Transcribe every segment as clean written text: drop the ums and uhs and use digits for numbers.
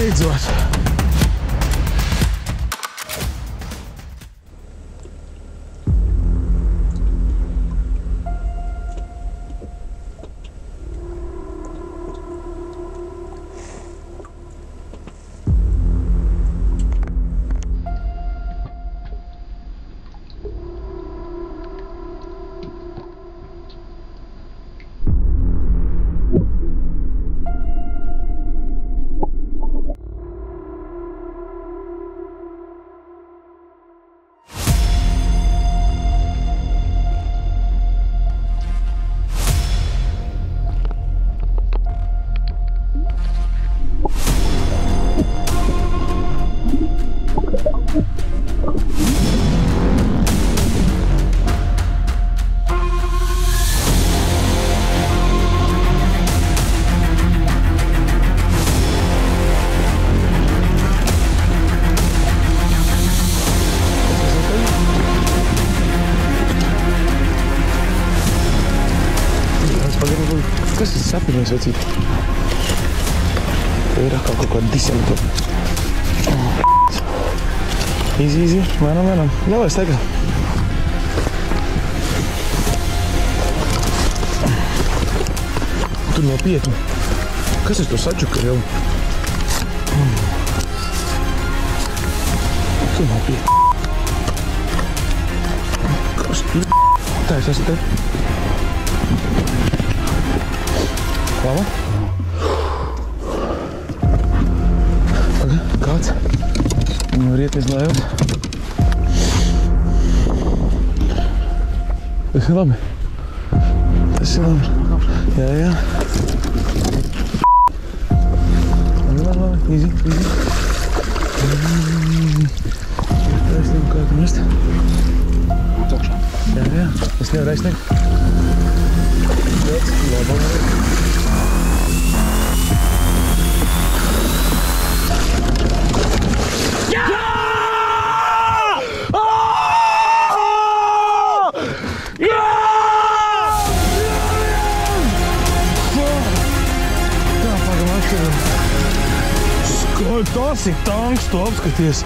Beidzot! Kas ir sapņos, vecīt? Tev ir atkal kaut kāda disemta. Easy, mēram. Davai, staigā. Tur nopietni. Kas ir to sačuka jau? Tur nopietni. Kas tu? Tā, es esmu te. Lava? Kāds? Viņu var iet izlējot. Tas ir labi. Tas ir labi. Jā. Labi. Easy. Tā es nevaru kādu mest. Jā. Es nevaru aizsniegt. Labi. Tas ir tanks, tu apskaties.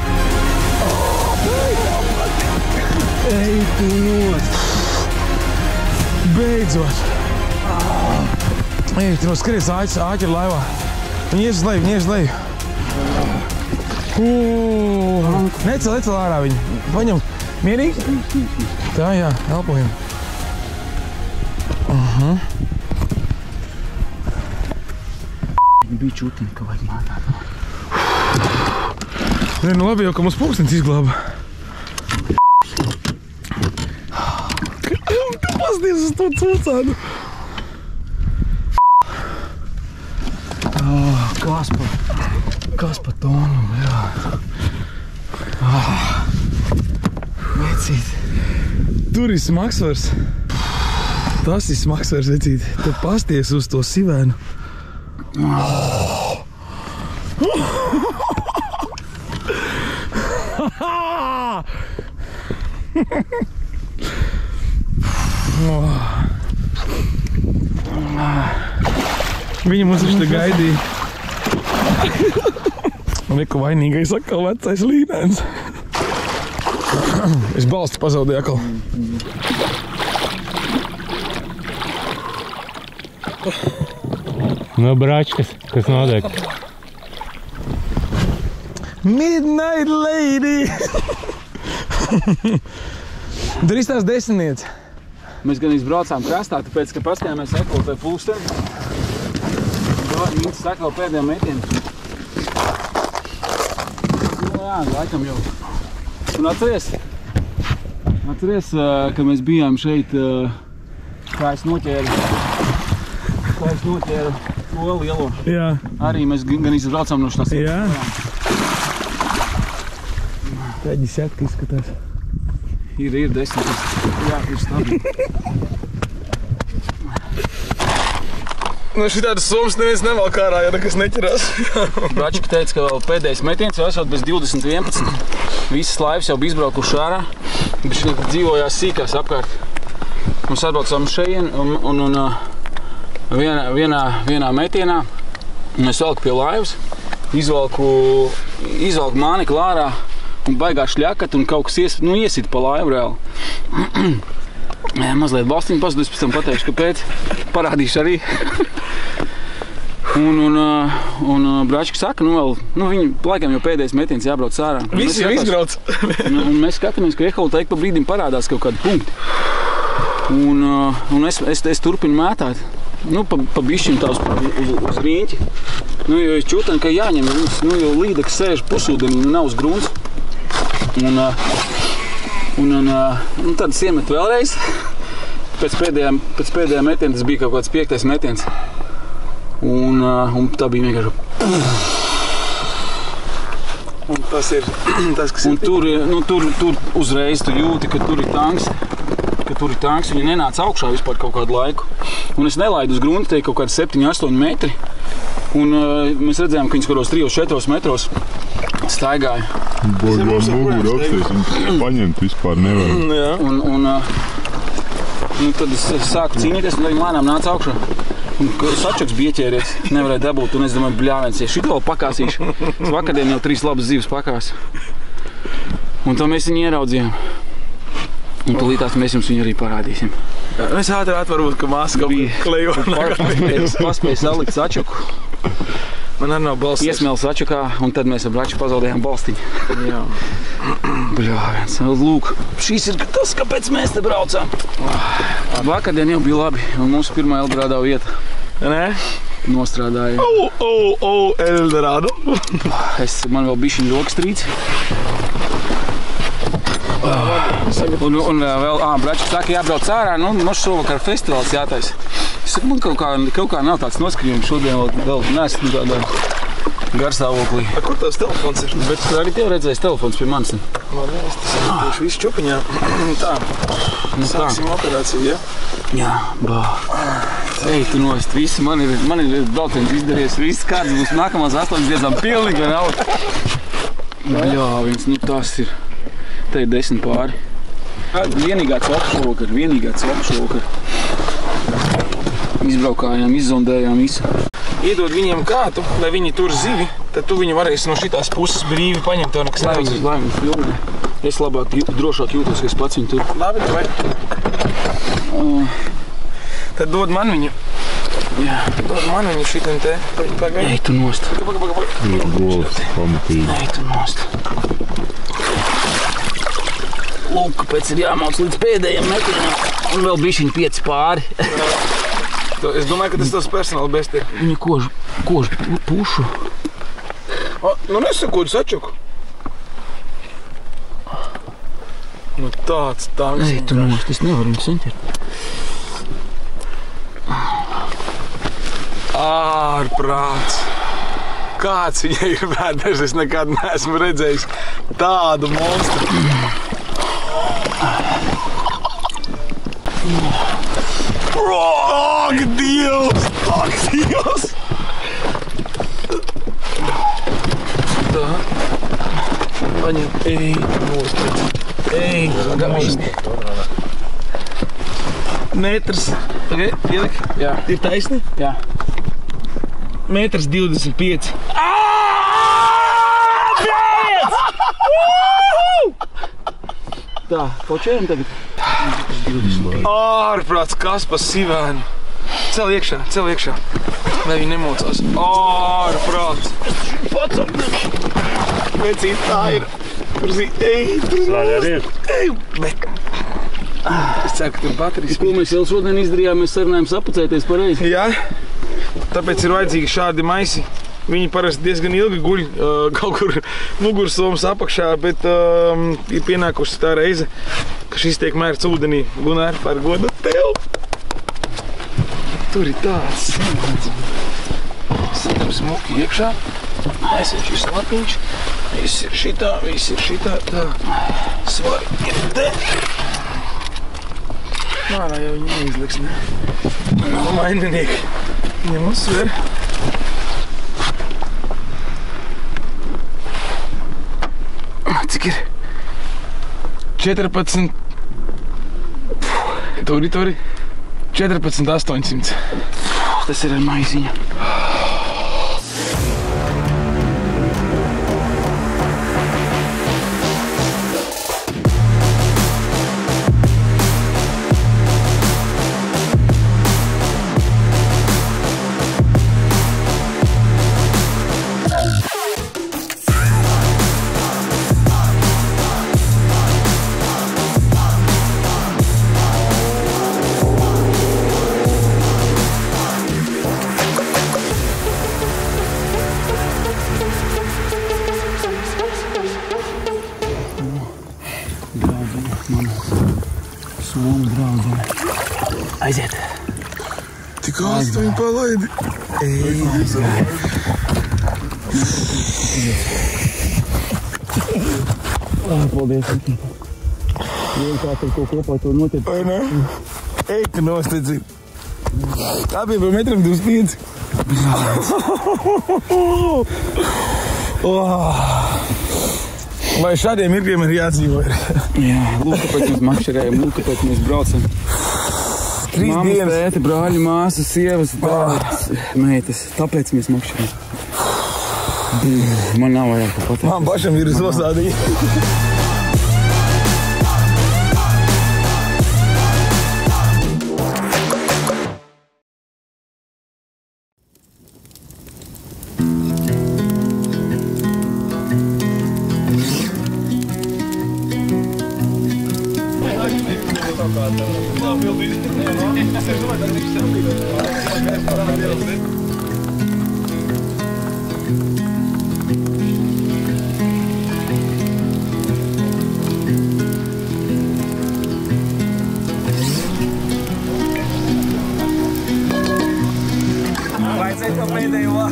Ej, tu not. Beidzot. Ej, tu noskaties āķi ir laivā. Viņi ies uz leju. Necel ārā viņu. Paņem. Mierīgi? Tā, jā, elpojam. Viņi bija čūtiņi, ka vajag mātāt. Nē, nu labi jau, ka mums pulkstenis izglāba. Tu pasties uz to cūcānu. Kas pa tonu, jā. Vecīt. Tur ir smagsvars. Tas ir smagsvars, vecīt. Tu pasties uz to sivēnu. Viņi mums viņš te gaidīja. Un neko vainīgais atkal vecais līnēns. Es balstu pazaudēju atkal. No bračkas, kas notiek? Midnight lady! Drīz tās 10. Mēs gan izbraucām krastā, tāpēc, ka paskatījāmies atkal pie pulksteni. Mītis atkal pēdējā metienu. Jā, laikam jau. Un atceries, ka mēs bijām šeit, kā es noķēru to lielo. Jā. Arī mēs gan izbraucām no šitās. Jā. Tādi sētka izskatās. Ir 10. Jā, ir stabili. No šitādas somas neviens nevalk ārā, ja nekas neķerās. Bračika teica, ka vēl pēdējais metiens jau esot bez 20-11. Visas laivas jau bija izbraukuši ārā, bet šeit dzīvojās sīkās apkārt. Mums atbraucām šeit un vienā metienā mēs velku pie laivas. izvalku māniku lārā un baigā šļakat un kaut kas iesit pa laivu reāli. Mazliet balstiņu pazudu, es pēc tam pateikšu, kāpēc. Parādīšu arī. Un Bračka saka, viņi laikam jau pēdējais metiens jābrauc ārā. Visi jau izbrauc. Un mēs skatāmies, ka Ehola teik pa brīdim parādās kaut kādi punkti. Un es turpinu mētāt. Pa bišķim tā uz rīņķi. Jo es čūtanu, ka jāņem, jo līdeks sēž pusūdenī, nav uz grunts. Un tad es iemetu vēlreiz. Pēc pēdējā metiena tas bija kaut kāds 5. metiens. Un tā bija vienkārši. Un tas ir tas, kas ir. Un tur uzreiz tu jūti, ka tur ir tanks. Viņi nenāca augšā vispār kaut kādu laiku. Un es nelaidu uz grunta, te kaut kādi 7-8 metri. Un mēs redzējām, ka viņas kādos 3-4 metros staigāja. Boļ muguru apsties, viņi paņemt vispār nevar. Un tad es sāku cīnīties, un viņi lēnām nāca augšā. Un sačuks bija ieķēries, nevarēja dabūt, un es domāju, bļāvens, ja šito vēl pakāsīšu. Es vakardien jau 3 labas zivis pakāsu. Un to mēs viņu ieraudzījām. Un tūlītās mēs jums viņu arī parādīsim. Mēs ātri varbūt, ka māsa kaut klejo. Paspēja salikt sačuku. Man arī nav balsts. Iesmēl sačukā, un tad mēs ar Braču pazaudējām balstiņu. Jā. Bļāvens, lūk, šīs ir tas, kāpēc mēs te braucām. Vakardien jau bija labi, un mūsu pirmā Eldorado vieta. Nē? Nostrādāja. Eldorado. Man vēl bišķiņ rokas trīc. Un vēl, Bračs saka, jābrauc ārā, mums šovakar festivāls jātais. Es saku, man kaut kā nav tāds noskaņojums šodien vēl neesmu tādā garstāvoklī. Kur tavs telefons ir? Bet arī tev redzējis telefons pie manis. Man liekas, tas ir tieši viss čupiņā. Tā, sāksim operāciju, ja? Jā, Ej, tu nost, visi, man ir brauciens izdarījies, viss kāds būs nākamās 8 dienām pilnīgi vienalga. Bļāviens, tas ir. Te ir 10 pāri. Vienīgā copu šovakar. Izbraukājām, izzondējām visu. Iedod viņiem kātu, lai viņi tur zivi, tad tu viņu varēsi no šitās puses brīvi paņemt, tev nekas nevajag. Lai viņu filmē. Es drošāk jūtos, ka es pats viņu tur. Labi, vai? Tad dod man viņu. Jā. Dod man viņu šitam te. Pagaid. Ej, tu nost. Gols pamatīgi. Ej, tu nost. Lūk, kāpēc ir jāmauc līdz pēdējiem metienam. Un vēl bišķiņ 5 pāri. Es domāju, ka tas tavs personāla best ir. Viņa kož pušu. Nesakot sačuku. Tāds tanks. Ej, tu nost, es nevaru viņu sentiet. Ārprāts. Kāds viņai ir vēders, es nekad neesmu redzējis tādu monstru. Ak, Dievs! Tā. Paņem. Ej, nost. Ej, gaisni. Metrs. Ieliki? Jā. Ir taisni? Jā. 1,25 m. Tā, počējam tagad. Ārprāts, kas pa sivēnu. Cel iekšā. Lai viņi nemocās. Ārprāts. Vecīt, tā ir. Ej, bet. Es ceru, ka tur baterijas. Ko mēs vēl šodien izdarījām, mēs sarunājām sapucēties pareizi. Jā, tāpēc ir vajadzīgi šādi maisi. Viņi parasti diezgan ilgi guļ kaut kur mugursomas apakšā, bet ir pienākusi tā reize, ka šis tiek mērts ūdenī. Gunār, par godu tev! Tur ir tāds. Sadam smuki iekšā. Aiziet šis lapiņš. Viss ir šitā. Tā. Svari ir te. Mārā jau viņi neizliks, ne? Maininieki. Viņam uzsver. Cik ir? 14... Turi. 14,800. Tas ir ar maiziņu. Aiziet. Tik āstu viņu palaidi. Paldies. Kā tur ko kopā to notiek. Vai ne? Ej, ka nostedzi. Tā bija par 1,25 m. Vai šādiem mirgiem ir jādzīvo? Jā, lūk, kāpēc mēs makšķerējam, lūk, kāpēc mēs braucam. 3 Mammas, dienas. tēti, brāļi, māsas, sievas, dārts, meitas. Tāpēc mēs makšķerējam. Man nav vajag ko pateikt. Man pašam ir uzvasādīja. Vajadzēja to pēdējo.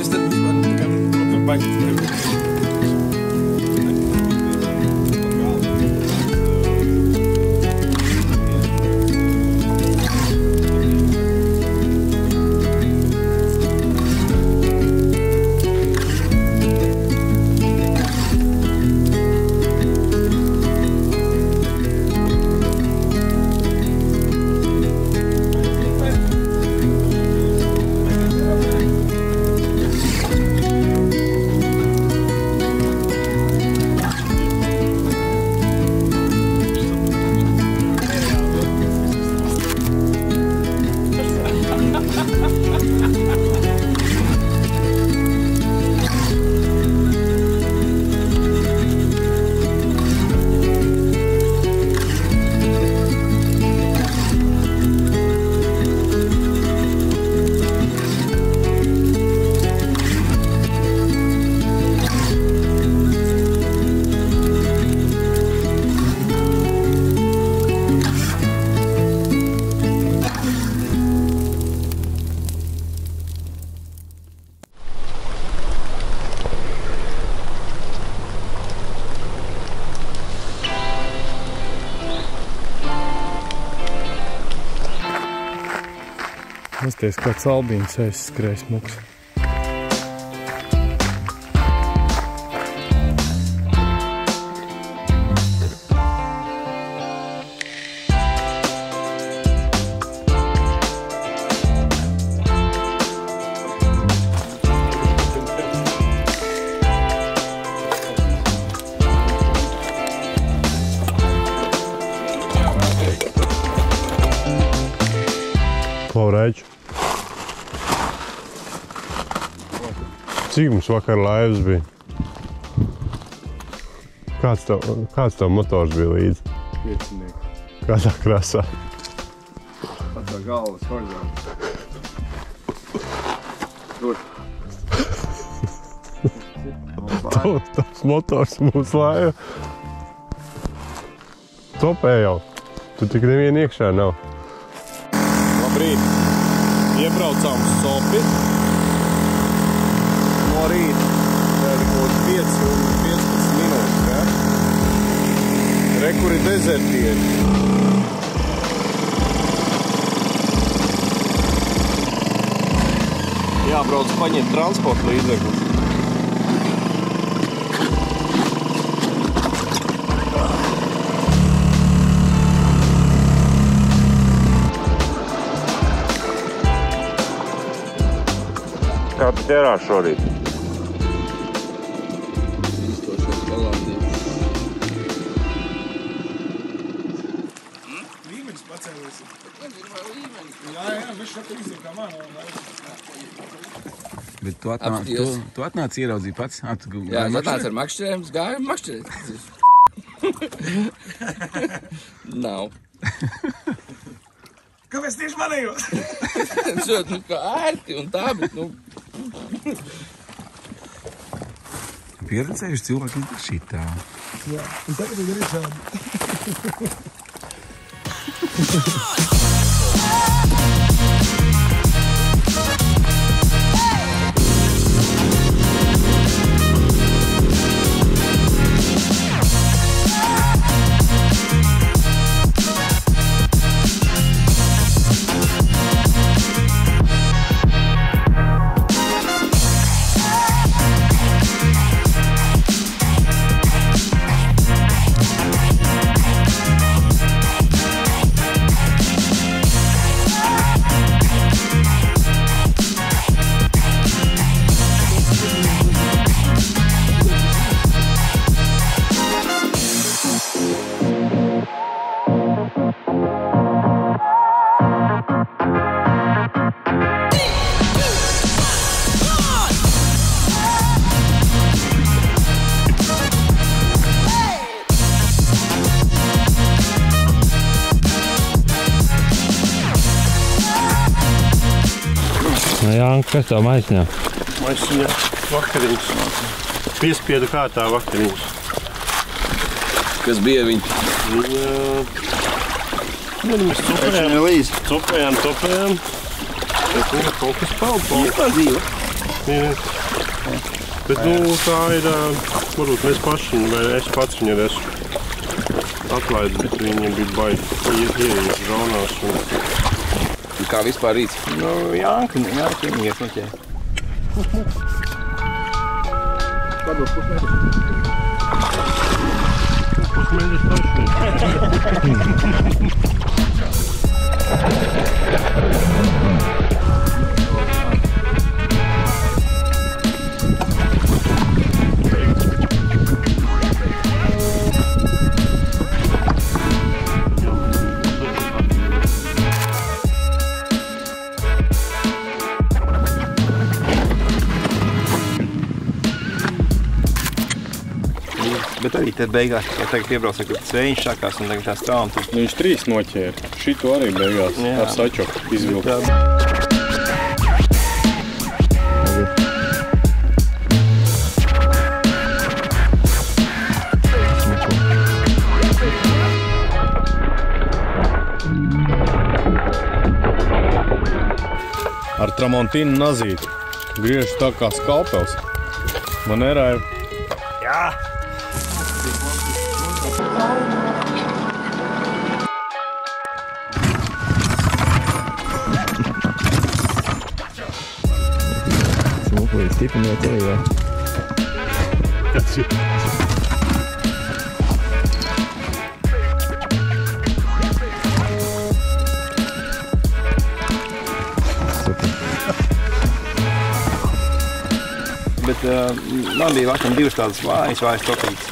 Es tad baigi. Pasties, kāds albīns aizskrēja smuks. Klaurēķi. Cik mums vakar laivas bija? Kāds tev motors bija līdzi? 5. Kādā krasā? Tā galvas horizonta. Tur. Tavs motors mūsu laiva. Topē jau. Tu tik nevienu iekšā nav. Labrīt. Iebraucām uz Sopi. No rīta. Tā ir kaut 5 un 15 minūtes, ja? Re, kur ir dezertieri. Jābrauc paņemt transporta līdzekļus. Kā tu ķerās šorīt? Līmenis pacēlies. Jā, viņš šeit izsaka man. Bet tu atnāc ieraudzīt pats? Jā, es atnācu ar makšķerēm, es gāju makšķerēt. Nav. Kāpēc tieši manējos? Nu kā ērti un tā, bet nu... Pieredzējuši cilvēki ir šitā. Jā, un tagad ir arī šādi. Jā, kas tev maisiņā? Maisiņā vakariņas. Piespiedu kārtā vakariņas. Kas bija viņi? Mēs cupējām. Kaut kas palpa. Bet tā ir, varbūt mēs paši, vai es pats viņu esmu atlaidis, bet viņiem bija baigi ieiet zonās. Kā vispār rīts? Nu, Jānka iet noķē. Varbūt pusmēdus. Pusmēdus taču. Bet arī te beigās, ja tagad piebrauc, kad sveiņš šākās un tagad tā strāma. Viņš 3 noķēra. Šito arī beigās ar sačoku izvilku. Ar tramontīnu nazīti. Griež tā kā skalpels. Manērāju. Jā! Smukli, stipi noķēja, jā. Tas ir. Bet man bija laikam 2 tādas vājas topītes.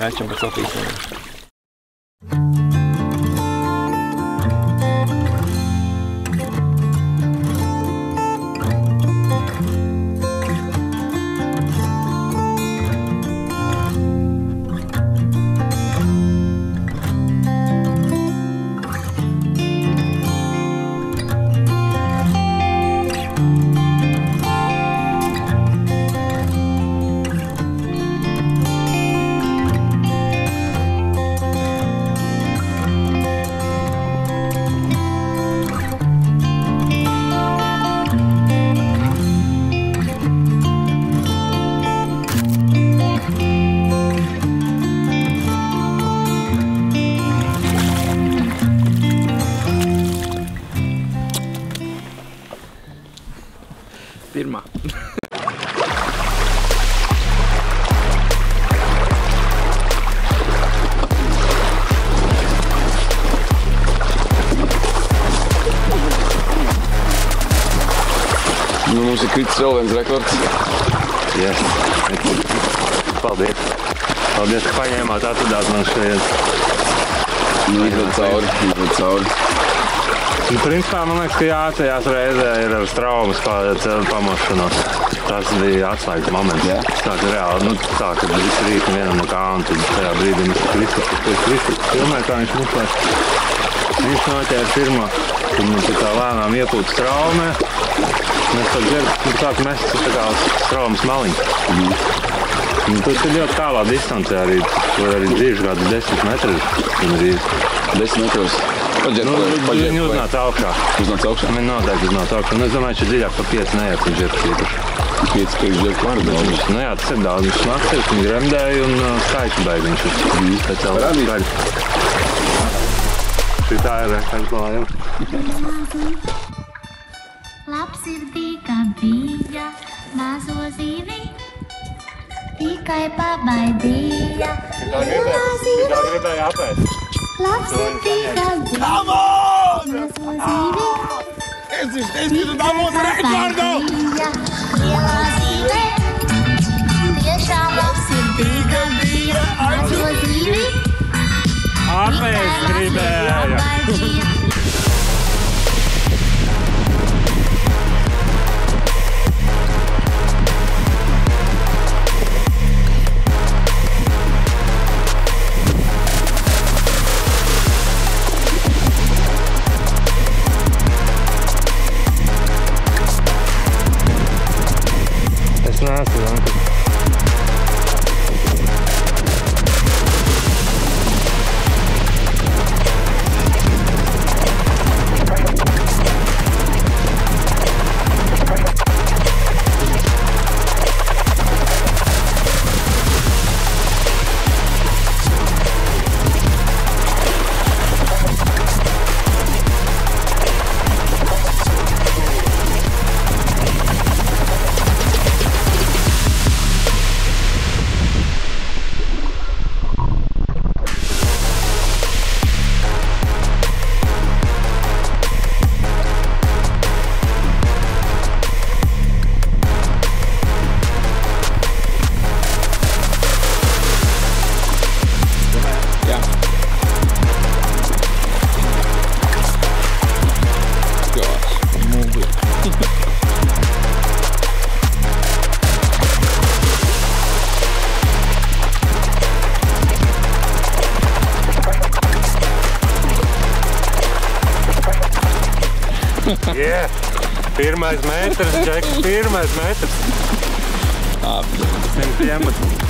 Jāķam par topītes. Pirmā. Nu, mums ir kritis vēl viens rekords. Jā. Paldies. Paldies, ka paņēmāt, atvedāt man šeit. Izved cauri. Principā man liekas, ka jātajās reizē ir ar traumas ceļu pamošanos. Tas bija atslēgas moments. Jā. Tā ka reāli, tā, kad viss rīt vienam no kā, un tad tajā brīdī mēs Kristu filmē, kā viņš musās. Viņš noķēra pirmo, tad man tā lēnām iepūtas traumē. Mēs tā dzirdu, sāk mest tā kā traumas maliņu. Tas ir ļoti tālā distancē arī, arī dzīvi kāds 10 metrus. 10 metros. Viņi uznāca augšā. Uznāca augšā? Viņi noteikti uznāca augšā. Un es domāju, ka dziļāk pa 5 neiet uz džepu īpaši. 5 priekšdžepu var, bet viņš... Nu jā, tas ir daudz. Viņš naktis, viņi gremdēja un skaiši beig viņš ir speciāli skaļi. Šī tā ir aizklājuma. Labsirdīga bija mazo zīvi, tikai pabaidīja. Gribēja apēst. Labsirdīga bija mazo zīvi, tikai pabaidīja. Lielā zīve, tiešām labsirdīga bija mazo zīvi, Apēst gribēja. Es neesmu Janka. Yeah. Pirmais metrs, Džeks, pirmais metrs. 111.